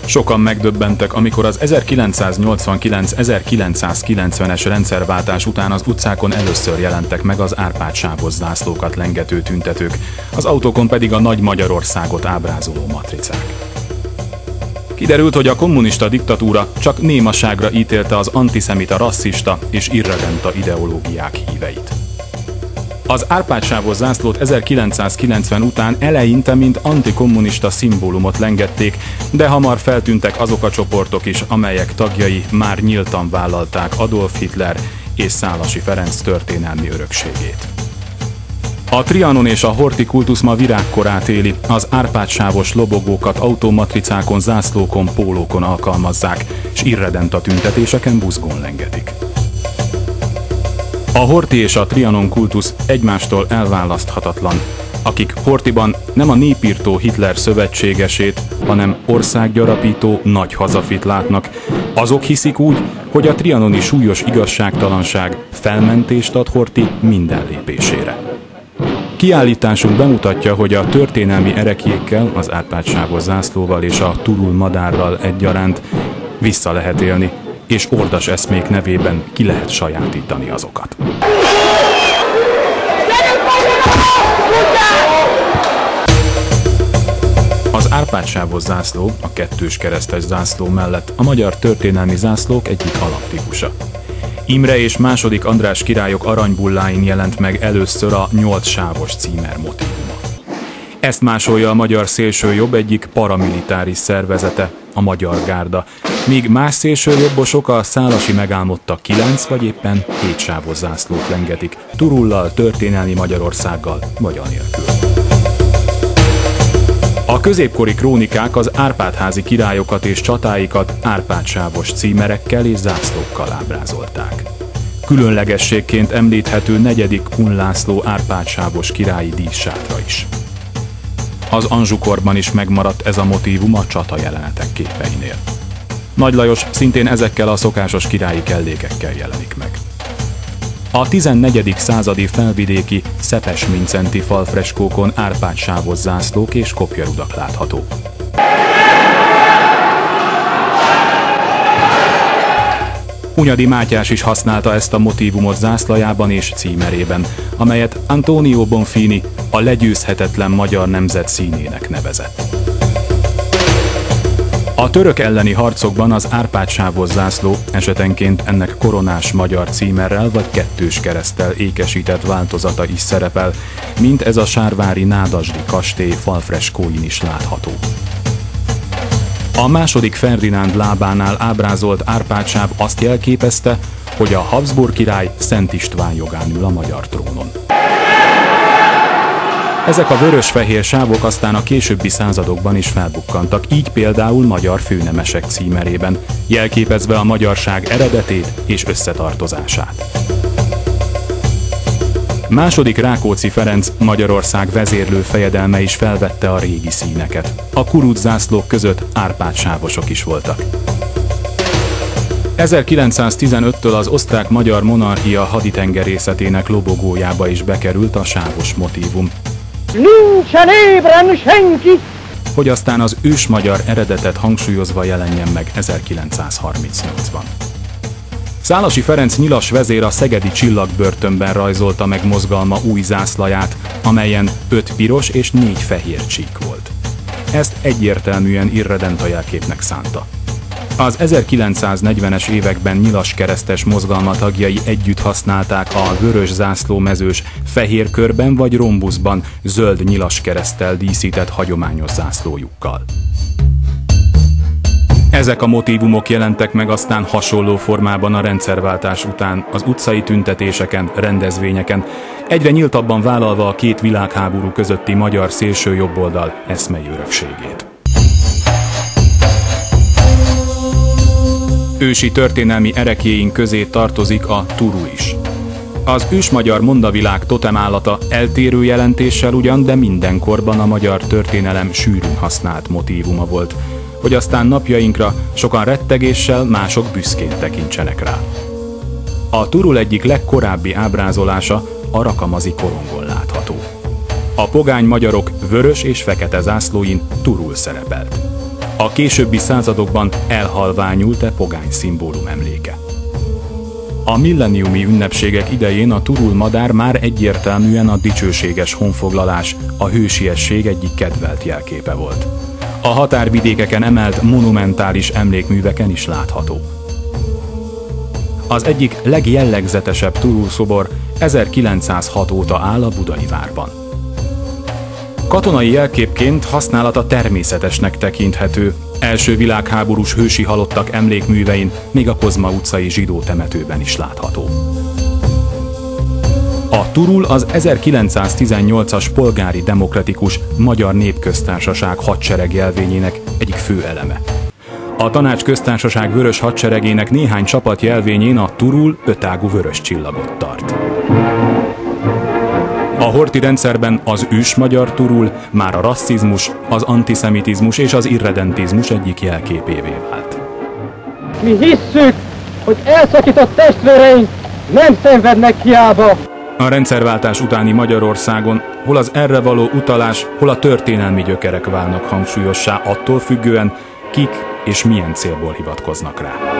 Sokan megdöbbentek, amikor az 1989-1990-es rendszerváltás után az utcákon először jelentek meg az Árpád-sávos zászlókat lengető tüntetők, az autókon pedig a nagy Magyarországot ábrázoló matricák. Kiderült, hogy a kommunista diktatúra csak némaságra ítélte az antiszemita, rasszista és irredenta ideológiák híveit. Az Árpád-sávos zászlót 1990 után eleinte mint antikommunista szimbólumot lengették, de hamar feltűntek azok a csoportok is, amelyek tagjai már nyíltan vállalták Adolf Hitler és Szálasi Ferenc történelmi örökségét. A Trianon és a Horthy kultusz ma virágkorát éli, az Árpád-sávos lobogókat automatricákon, zászlókon, pólókon alkalmazzák, s irredenta tüntetéseken buzgón lengetik. A Horthy és a Trianon kultusz egymástól elválaszthatatlan, akik Horthyban nem a népirtó Hitler szövetségesét, hanem országgyarapító nagy hazafit látnak, azok hiszik úgy, hogy a trianoni súlyos igazságtalanság felmentést ad Horthy minden lépésére. Kiállításunk bemutatja, hogy a történelmi ereklyékkel, az Árpád-sávos zászlóval és a Turul madárral egyaránt vissza lehet élni, és ordas eszmék nevében ki lehet sajátítani azokat. Az Árpád-sávos zászló, a kettős keresztes zászló mellett a magyar történelmi zászlók egyik alaptípusa. Imre és II. András királyok aranybulláin jelent meg először a 8 sávos címer motívuma. Ezt másolja a magyar szélsőjobb egyik paramilitáris szervezete, a Magyar Gárda, míg más szélsőjobbosok a Szálasi megálmodta 9 vagy éppen 7 sávos zászlót lengetik, Turullal, történelmi Magyarországgal vagy anélkül. A középkori krónikák az Árpád-házi királyokat és csatáikat Árpád-sávos címerekkel és zászlókkal ábrázolták. Különlegességként említhető 4. Kun László Árpád-sávos királyi díszsátra is. Az Anjou-korban is megmaradt ez a motívum a csata jelenetek képeinél. Nagy Lajos szintén ezekkel a szokásos királyi kellékekkel jelenik meg. A 14. századi felvidéki Szepes-Mincenti falfreskókon Árpád-sávos zászlók és kopjarudak láthatók. Hunyadi Mátyás is használta ezt a motívumot zászlajában és címerében, amelyet Antonio Bonfini a legyőzhetetlen magyar nemzet színének nevezett. A török elleni harcokban az Árpád-sávos zászló esetenként ennek koronás magyar címerrel vagy kettős kereszttel ékesített változata is szerepel, mint ez a sárvári nádasdi kastély falfreskóin is látható. A II. Ferdinánd lábánál ábrázolt Árpád-sáv azt jelképezte, hogy a Habsburg király Szent István jogán ül a magyar trónon. Ezek a vörös-fehér sávok aztán a későbbi századokban is felbukkantak, így például magyar főnemesek címerében, jelképezve a magyarság eredetét és összetartozását. II. Rákóczi Ferenc, Magyarország vezérlő fejedelme is felvette a régi színeket. A kuruc zászlók között Árpád-sávosok is voltak. 1915-től az osztrák-magyar monarchia haditengerészetének lobogójába is bekerült a sávos motívum. Nincsen ébren senki! Hogy aztán az ősmagyar eredetet hangsúlyozva jelenjen meg 1938-ban. Szálasi Ferenc nyilas vezér a szegedi Csillagbörtönben rajzolta meg mozgalma új zászlaját, amelyen 5 piros és 4 fehér csík volt. Ezt egyértelműen irredenta jelképnek szánta. Az 1940-es években nyilas keresztes mozgalma tagjai együtt használták a vörös zászlómezős, fehér körben vagy rombuszban zöld nyilas kereszttel díszített hagyományos zászlójukkal. Ezek a motívumok jelentek meg aztán hasonló formában a rendszerváltás után az utcai tüntetéseken, rendezvényeken, egyre nyíltabban vállalva a két világháború közötti magyar szélsőjobboldal eszmei örökségét. Ősi történelmi ereklyéink közé tartozik a Turul is. Az ősmagyar mondavilág totemállata eltérő jelentéssel ugyan, de mindenkorban a magyar történelem sűrűn használt motívuma volt, hogy aztán napjainkra sokan rettegéssel, mások büszkén tekintsenek rá. A Turul egyik legkorábbi ábrázolása a rakamazi korongon látható. A pogány magyarok vörös és fekete zászlóin Turul szerepelt. A későbbi századokban elhalványult e pogány szimbólum emléke. A milleniumi ünnepségek idején a turul madár már egyértelműen a dicsőséges honfoglalás, a hősiesség egyik kedvelt jelképe volt. A határvidékeken emelt monumentális emlékműveken is látható. Az egyik legjellegzetesebb turul-szobor 1906 óta áll a Budai várban. Katonai jelképként használata természetesnek tekinthető, első világháborús hősi halottak emlékművein, még a Kozma utcai zsidó temetőben is látható. A turul az 1918-as polgári demokratikus Magyar Népköztársaság hadseregjelvényének egyik fő eleme. A Tanácsköztársaság vörös hadseregének néhány csapatjelvényén a turul ötágú vörös csillagot tart. A horthy rendszerben az ősmagyar turul már a rasszizmus, az antiszemitizmus és az irredentizmus egyik jelképévé vált. Mi hisszük, hogy elszakított testvéreink nem szenvednek hiába. A rendszerváltás utáni Magyarországon hol az erre való utalás, hol a történelmi gyökerek válnak hangsúlyossá attól függően, kik és milyen célból hivatkoznak rá.